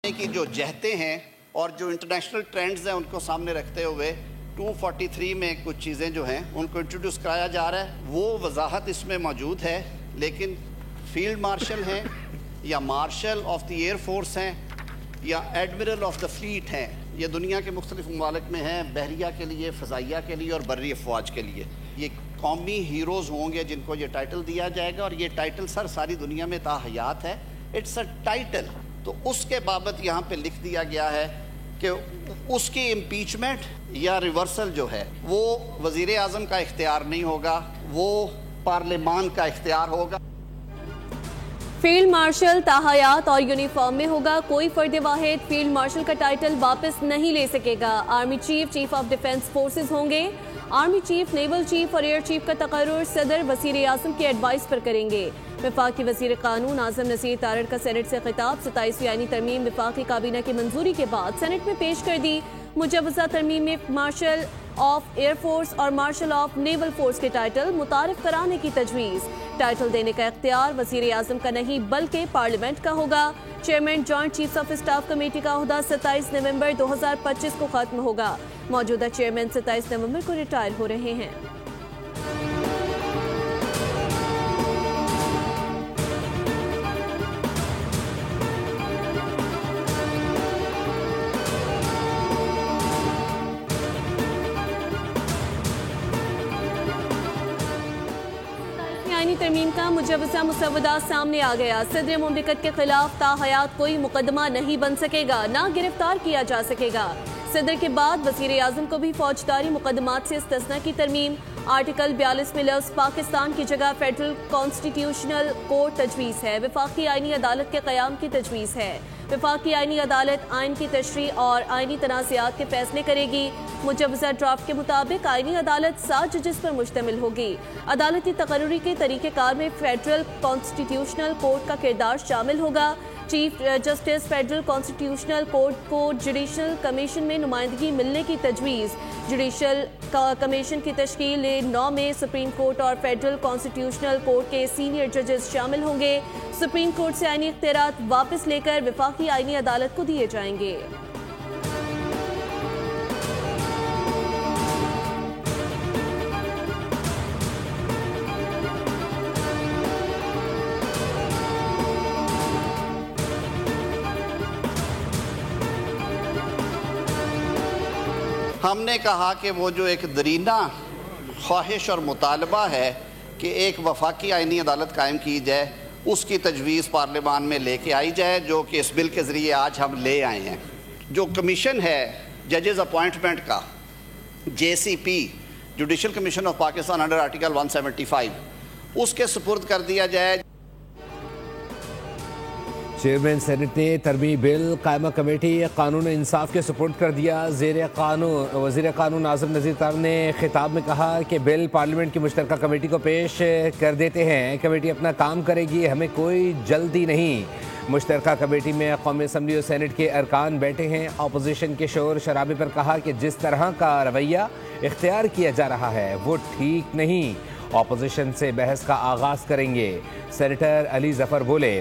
की जो जहते हैं और जो इंटरनेशनल ट्रेंड्स हैं उनको सामने रखते हुए 243 में कुछ चीज़ें जो हैं उनको इंट्रोड्यूस कराया जा रहा है। वो वजाहत इसमें मौजूद है, लेकिन फील्ड मार्शल हैं या marshal of the air force हैं या एडमिरल ऑफ द फ्लीट हैं, ये दुनिया के मुख्तलिफ ममालिक में हैं, बहरिया के लिए, फ़ज़ाइया के लिए और बर्री अफवाज के लिए। ये कौमी हीरोज़ होंगे जिनको ये टाइटल दिया जाएगा, और ये टाइटल सर सारी दुनिया में ताहयात है। It's a title. तो उसके बाबत यहाँ पे लिख दिया गया है कि उसकी इम्पीचमेंट या रिवर्सल जो है वो वज़ीर आज़म का इख्तियार नहीं होगा, वो पार्लियामान का इख्तियार होगा। फील्ड मार्शल ताहयात और यूनिफॉर्म में होगा। कोई फर्द वाहिद फील्ड मार्शल का टाइटल वापस नहीं ले सकेगा। Army chief, chief of defence forces होंगे। आर्मी चीफ, नेवल चीफ और एयर चीफ का तकर्रुर सदर वज़ीर आज़म की एडवाइस पर करेंगे। वफाकी वज़ीर कानून आज़म नसीर तारड़ का सेनेट से खिताब। 27वीं आईनी तरमीम वफाकी काबीना की मंजूरी के बाद सेनेट में पेश कर दी। मुजवज़ा तरमीम में मार्शल ऑफ एयर फोर्स और मार्शल ऑफ नेवल फोर्स के टाइटल मुतारिफ कराने की तजवीज़। टाइटल देने का इख्तियार वज़ीर आज़म का नहीं बल्कि पार्लियामेंट का होगा। Chairman joint chiefs of staff committee का ओहदा 27 नवंबर 2025 को खत्म होगा। मौजूदा चेयरमैन 27 नवंबर को रिटायर हो रहे हैं। आईनी तरमीम का मुजवज़ा मुसवदा सामने आ गया। सदर मुमलिकत के खिलाफ ताहयात कोई मुकदमा नहीं बन सकेगा, ना गिरफ्तार किया जा सकेगा। सदर के बाद वज़ीर आज़म को भी फौजदारी मुकदमात से इस्तिस्ना की तरमीम। आर्टिकल 42 में लफ्ज़ पाकिस्तान की जगह फेडरल कॉन्स्टिट्यूशनल कोर्ट तजवीज़ है। वफाकी आईनी अदालत के क़याम की तजवीज़ है। वफाकी आईनी अदालत आइन की तशरीह और आइनी तनाज़ात के फैसले करेगी। मुजवज़ा ड्राफ्ट के मुताबिक आईनी अदालत 7 जजेस पर मुश्तमिल होगी। अदालती तकर्रुरी के तरीक़ेकार में फेडरल कॉन्स्टिट्यूशनल कोर्ट का किरदार शामिल होगा। Chief justice federal constitutional court को जुडिशल कमीशन में नुमाइंदगी मिलने की तजवीज़। जुडिशल कमीशन की तश्कील 9 में सुप्रीम कोर्ट और फेडरल कॉन्स्टिट्यूशनल कोर्ट के सीनियर जजेस शामिल होंगे। सुप्रीम कोर्ट से आईनी इख्तियारात वापस लेकर वफाकी आईनी अदालत को दिए जाएंगे। हमने कहा कि वो जो एक दरीना ख्वाहिश और मुतालबा है कि एक वफाकी आइनी अदालत कायम की जाए, उसकी तजवीज़ पार्लियामान में लेके आई जाए, जो कि इस बिल के ज़रिए आज हम ले आए हैं। जो कमीशन है जजेस अपॉइंटमेंट का, JCP judicial commission of Pakistan under article 175, उसके सुपुर्द कर दिया जाए। चेयरमैन सेनेट ने तरमीम बिल कायमा कमेटी कानून इंसाफ के सुपुर्द कर दिया। वज़ीर कानून आज़म नज़ीर तारड़ ने खिताब में कहा कि बिल पार्लियामेंट की मुश्तरका कमेटी को पेश कर देते हैं। कमेटी अपना काम करेगी, हमें कोई जल्दी नहीं। मुश्तरका कमेटी में कौमी असम्बली और सेनेट के अरकान बैठे हैं। अपोजिशन के शोर शराबे पर कहा कि जिस तरह का रवैया इख्तियार किया जा रहा है वो ठीक नहीं। अपोजिशन से बहस का आगाज़ करेंगे। सेनेटर अली जफ़र बोले,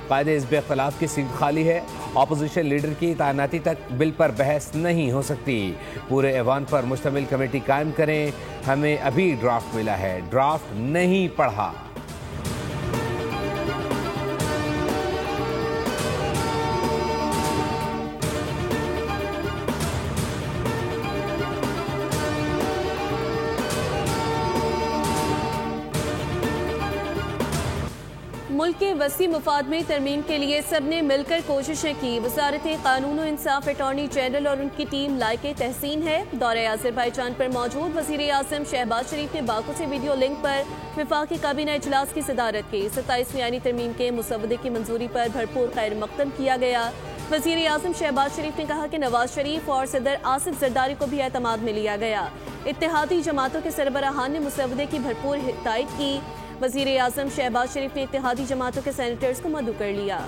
कायदे हिज़्ब इख्तिलाफ की सीट खाली है। अपोजिशन लीडर की तैनाती तक बिल पर बहस नहीं हो सकती। पूरे ऐवान पर मुश्तमिल कमेटी कायम करें। हमें अभी ड्राफ्ट मिला है, ड्राफ्ट नहीं पढ़ा। मुल्क के वसी मुफाद में तरमीम के लिए सबने मिलकर कोशिशें की। वज़ारत कानून और इंसाफ अटॉर्नी जनरल और उनकी टीम लायके तहसीन है। दौरे अज़रबैजान पर मौजूद वज़ीर आज़म शहबाज शरीफ ने बाकू से वीडियो लिंक पर वफाकी काबीना इजलास की सदारत की। 27वीं आईनी तरमीम के मुसवदे की मंजूरी पर भरपूर खैर मकदम किया गया। वज़ीर आज़म शहबाज शरीफ ने कहा कि नवाज शरीफ और सदर आसिफ जरदारी को भी एतमाद में लिया गया। इत्तेहादी जमातों के सरबराहान ने मुसवदे की भरपूर हिदायत की। वज़ीर आज़म शहबाज शरीफ ने इत्तेहादी जमातों के सेनेटर्स को मदऊ कर लिया।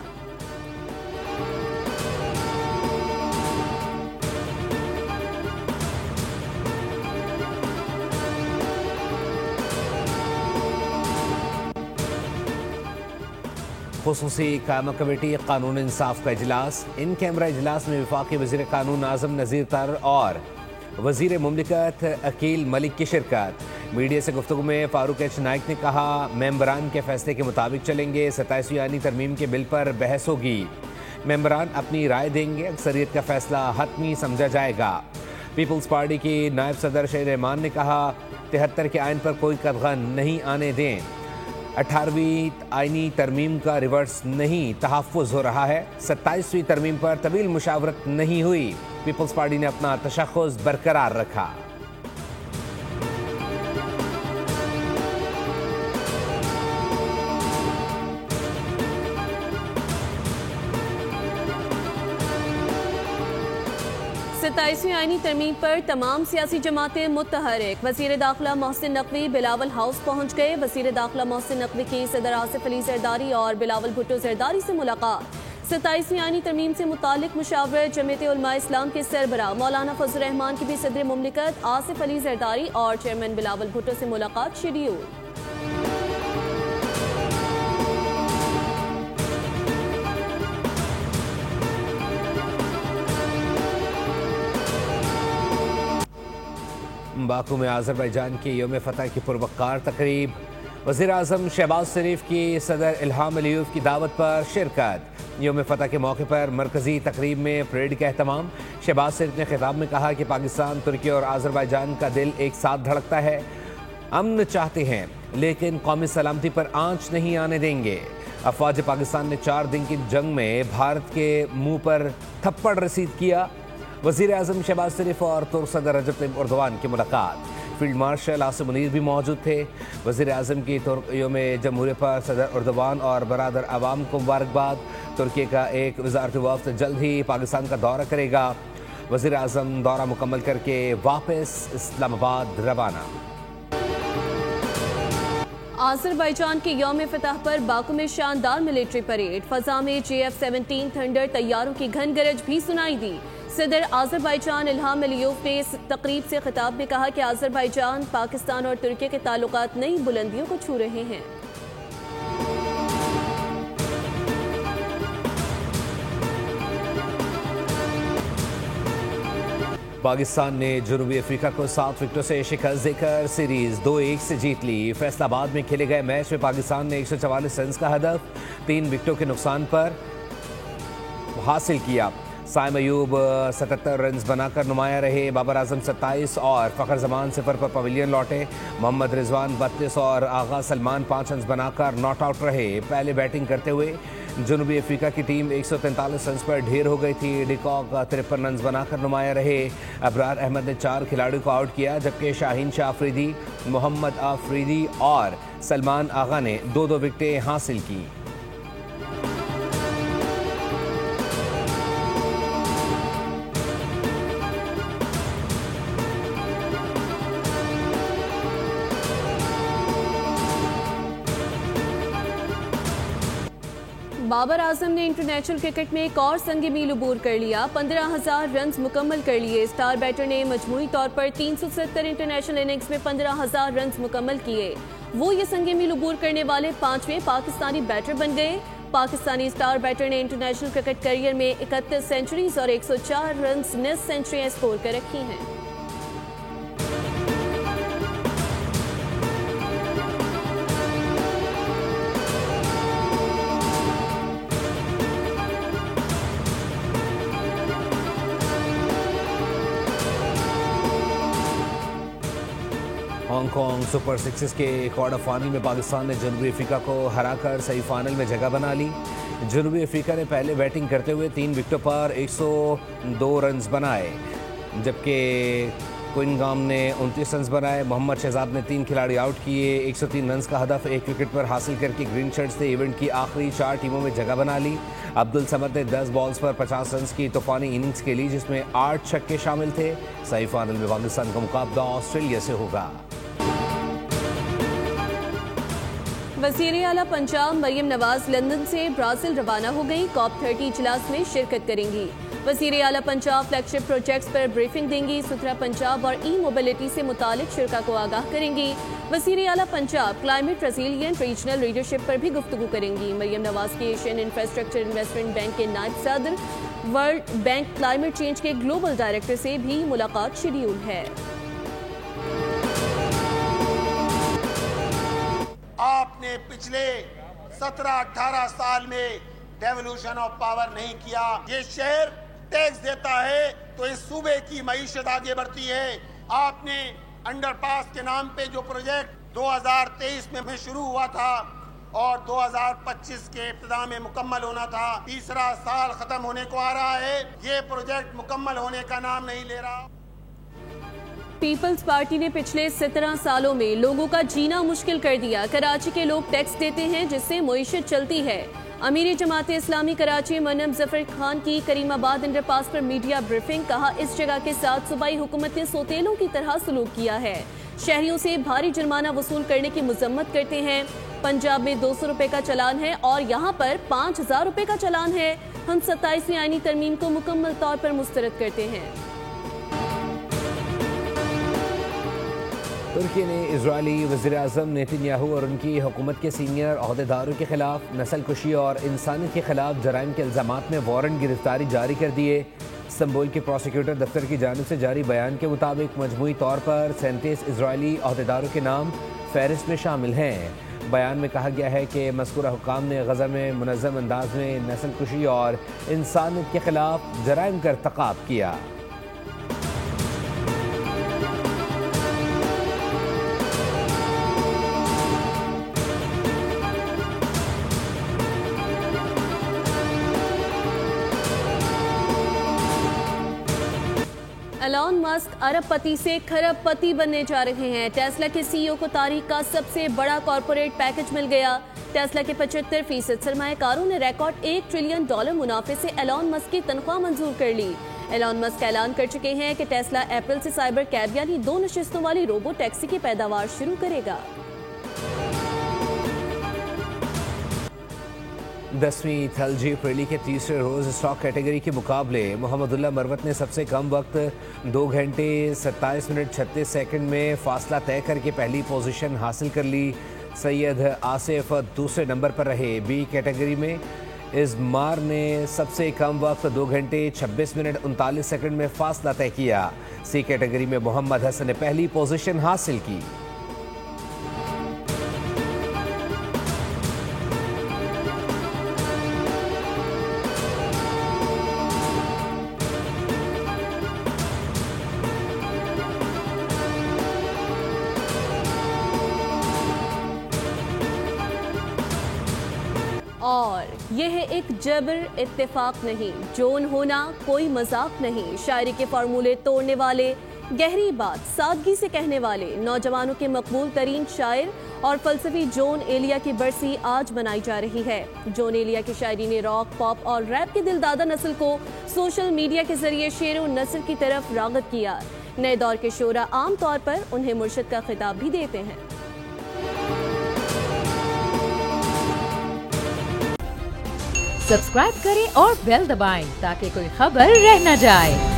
खुसूसी कायमा कमेटी कानून इंसाफ का इजलास। इन कैमरा इजलास में वफाकी वज़ीर कानून आज़म नज़ीर तर और वज़ीर मुमलिकत अकील मलिक की शिरकत। मीडिया से गुफ्तगू में फारूक एच नाइक ने कहा, मेंबरान के फैसले के मुताबिक चलेंगे। 27वीं आईनी तरमीम के बिल पर बहस होगी, मेंबरान अपनी राय देंगे, अक्सरियत का फैसला हतमी समझा जाएगा। पीपल्स पार्टी की नायब सदर शेर रहमान ने कहा, 73 के आइन पर कोई कदगन नहीं आने दें। 18वीं आईनी तरमीम का रिवर्स नहीं तहफ़्फ़ुज़ हो रहा है। 27वीं तरमीम पर तवील मुशावरत नहीं हुई। पीपल्स पार्टी ने अपना तशख़्ख़ुस बरकरार रखा। सत्ताईसवीं आईनी तरमीम पर तमाम सियासी जमातें मुतहरिक। वज़ीर दाखिला मोहसिन नकवी बिलावल हाउस पहुंच गए। वज़ीर दाखिला मोहसिन नकवी की सदर आसिफ अली जरदारी और बिलावल भुट्टो जरदारी से मुलाकात। 27वीं आईनी तरमीम से मुतालिक मुशावरत। जमीयत उलमा इस्लाम के सरबराह मौलाना फजल रहमान की भी सदर मुमलिकत आसिफ अली जरदारी और चेयरमैन बिलावल भुट्टो से मुलाकात शेड्यूल। बाकू में आज़रबाईजान के यौम फ़तह की पुरवकार तकरीब। वज़ीर आज़म शहबाज शरीफ की सदर इल्हाम अलीयूब की दावत पर शिरकत। यौम फ़तह के मौके पर मरकज़ी तकरीब में परेड का एहतमाम। शहबाज शरीफ ने खिताब में कहा कि पाकिस्तान, तुर्की और आज़रबाईजान का दिल एक साथ धड़कता है। अमन चाहते हैं लेकिन कौमी सलामती पर आँच नहीं आने देंगे। अफवाज पाकिस्तान ने 4 दिन की जंग में भारत के मुँह पर थप्पड़ रसीद किया। वज़ीर आज़म शहबाज शरीफ और तुर्क सदर रजब तैयब एर्दोगान की मुलाकात। फील्ड मार्शल आसिम मुनीर भी मौजूद थे। वज़ीर आज़म की तुर्क यौम जमहूरियत पर सदर एर्दोगान और बरादर अवाम को मुबारकबाद। तुर्की का एक वज़ारती वफ़द जल्द ही पाकिस्तान का दौरा करेगा। वज़ीर आज़म दौरा मुकम्मल करके वापस इस्लामाबाद रवाना। आज़रबाईजान के यौम फ़तह पर बाकू में शानदार मिलिट्री परेड। फ़ज़ा में JF-17 थंडर तैयारों की घन गरज भी सुनाई दी। सदर आज़रबाईजान इल्हाम अलीयूब ने इस तकरीब से खिताब में कहा कि आज़रबाईजान, पाकिस्तान और तुर्की के ताल्लुकात नई बुलंदियों को छू रहे हैं। पाकिस्तान ने जनूबी अफ्रीका को 7 विकेटों से शिकस्त देकर सीरीज 2-1 से जीत ली। फैसलाबाद में खेले गए मैच में पाकिस्तान ने 144 रन का हदफ 3 विकेटों के नुकसान पर हासिल किया। साइम अयूब 77 रन बनाकर नुमाया रहे। बाबर आजम 27 और फ़खर जमान 0 पर पवेलियन लौटे। मोहम्मद रिजवान 32 और आगा सलमान 5 रन बनाकर नॉट आउट रहे। पहले बैटिंग करते हुए जनूबी अफ्रीका की टीम 143 रन पर ढेर हो गई थी। डिकॉक 53 रन बनाकर नुमाया रहे। अबरार अहमद ने 4 खिलाड़ियों को आउट किया, जबकि शाहीन शाह अफरीदी, मोहम्मद अफरीदी और सलमान आगा ने 2-2 विकेटें हासिल की। बाबर आजम ने इंटरनेशनल क्रिकेट में एक और संग मील अबूर कर लिया। 15,000 रन मुकम्मल कर लिए। स्टार बैटर ने मजमूई तौर पर 370 इंटरनेशनल इनिंग्स में 15,000 रन मुकम्मल किए। वो ये संग मील अबूर करने वाले 5वें पाकिस्तानी बैटर बन गए। पाकिस्तानी स्टार बैटर ने इंटरनेशनल क्रिकेट करियर में 31 सेंचुरीज और 104 रन नेट सेंचुरियां स्कोर कर रखी हैं। हांगकांग सुपर सिक्सेस के क्वार्टर फाइनल में पाकिस्तान ने जनूबी अफ्रीका को हराकर सेमीफाइनल में जगह बना ली। जनूबी अफ्रीका ने पहले बैटिंग करते हुए 3 विकेटों पर 102 रन बनाए, जबकि क्विनगाम ने 29 रन बनाए। मोहम्मद शहजाद ने 3 खिलाड़ी आउट किए। 103 रन का हदफ 1 विकेट पर हासिल करके ग्रीन शर्ट्स ने इवेंट की आखिरी 4 टीमों में जगह बना ली। अब्दुल समद ने 10 बॉल्स पर 50 रन की तूफानी इनिंग्स खेली, जिसमें 8 छक्के शामिल थे। सेमीफाइनल में पाकिस्तान का मुकाबला ऑस्ट्रेलिया से होगा। वज़ीर आला पंजाब मरियम नवाज लंदन से ब्राज़ील रवाना हो गई। COP30 इजलास में शिरकत करेंगी। वज़ीर आला पंजाब फ्लैगशिप प्रोजेक्ट्स पर ब्रीफिंग देंगी। सुथरा पंजाब और ई मोबिलिटी से मुतालिक शुरा को आगाह करेंगी। वज़ीर आला Punjab climate resilient regional leadership पर भी गुफ्तगू करेंगी। मरियम नवाज की एशियन इंफ्रास्ट्रक्चर इन्वेस्टमेंट बैंक के नायब सदर, वर्ल्ड बैंक क्लाइमेट चेंज के ग्लोबल डायरेक्टर से भी मुलाकात शेड्यूल है। आपने पिछले 17-18 साल में डेवोल्यूशन ऑफ पावर नहीं किया। ये शहर टैक्स देता है तो इस सूबे की मईशत आगे बढ़ती है। आपने अंडरपास के नाम पे जो प्रोजेक्ट 2023 में शुरू हुआ था और 2025 के इब्तिदा में मुकम्मल होना था, तीसरा साल खत्म होने को आ रहा है, ये प्रोजेक्ट मुकम्मल होने का नाम नहीं ले रहा। पीपल्स पार्टी ने पिछले 17 सालों में लोगों का जीना मुश्किल कर दिया। कराची के लोग टैक्स देते हैं जिससे मईशत चलती है। अमीर जमात इस्लामी कराची मरनम जफर खान की करीमाबाद अंडरपास पर मीडिया ब्रीफिंग। कहा, इस जगह के साथ सूबाई हुकूमत ने सोतेलों की तरह सलूक किया है। शहरियों से भारी जुर्माना वसूल करने की मजम्मत करते हैं। पंजाब में 200 रुपए का चालान है और यहाँ पर 5000 रुपए का चालान है। हम 27वीं आईनी तरमीम को मुकम्मल तौर पर मुस्तरद करते हैं। तुर्की ने इजरायली वज़ीर-ए-आज़म नेतन्याहू और उनकी हुकूमत के सीनियर अहदेदारों के खिलाफ नस्लकुशी और इंसानियत के खिलाफ जराइम के इल्ज़ामात में वारंट गिरफ्तारी जारी कर दिए। इस्तांबुल के प्रोसिक्यूटर दफ्तर की जानिब से जारी बयान के मुताबिक मजमूई तौर पर 37 इजरायली अहदेदारों के नाम फहरिस्त में शामिल हैं। बयान में कहा गया है कि मज़कूरा हुक्काम ने गज़ा में मुनज़्ज़म अंदाज में नस्लकुशी और इंसानियत के खिलाफ जराइम का इर्तिकाब किया। एलॉन मस्क अरबपति से खरबपति बनने जा रहे हैं। टेस्ला के सीईओ को तारीख का सबसे बड़ा कॉर्पोरेट पैकेज मिल गया। टेस्ला के 75% सरमायाकारों ने रिकॉर्ड $1 ट्रिलियन मुनाफे से एलॉन मस्क की तनख्वाह मंजूर कर ली। एलॉन मस्क ऐलान कर चुके हैं कि टेस्ला अप्रैल से साइबर कैब यानी 2 नशिस्तों वाली रोबो टैक्सी की पैदावार शुरू करेगा। 10वीं थलजीप रैली के तीसरे रोज स्टॉक कैटेगरी के मुकाबले मोहम्मदुल्लाह मरवत ने सबसे कम वक्त 2 घंटे 27 मिनट 36 सेकंड में फासला तय करके पहली पोजीशन हासिल कर ली। सैयद आसिफ दूसरे नंबर पर रहे। बी कैटेगरी में इज़मार ने सबसे कम वक्त 2 घंटे 26 मिनट 39 सेकंड में फासला तय किया। सी कैटेगरी में मोहम्मद हसन ने पहली पोजीशन हासिल की। और यह है एक जबर इत्तेफाक नहीं, जोन होना कोई मजाक नहीं। शायरी के फार्मूले तोड़ने वाले, गहरी बात सादगी से कहने वाले नौजवानों के मकबूल तरीन शायर और फलसफी जॉन एलिया की बरसी आज मनाई जा रही है। जॉन एलिया की शायरी ने रॉक, पॉप और रैप की दिलदादा नस्ल को सोशल मीडिया के जरिए शेर और नस्र की तरफ राग़िब किया। नए दौर के शोरा आम तौर पर उन्हें मुर्शिद का खिताब भी देते हैं। सब्सक्राइब करें और बेल दबाएं ताकि कोई खबर रह न जाए।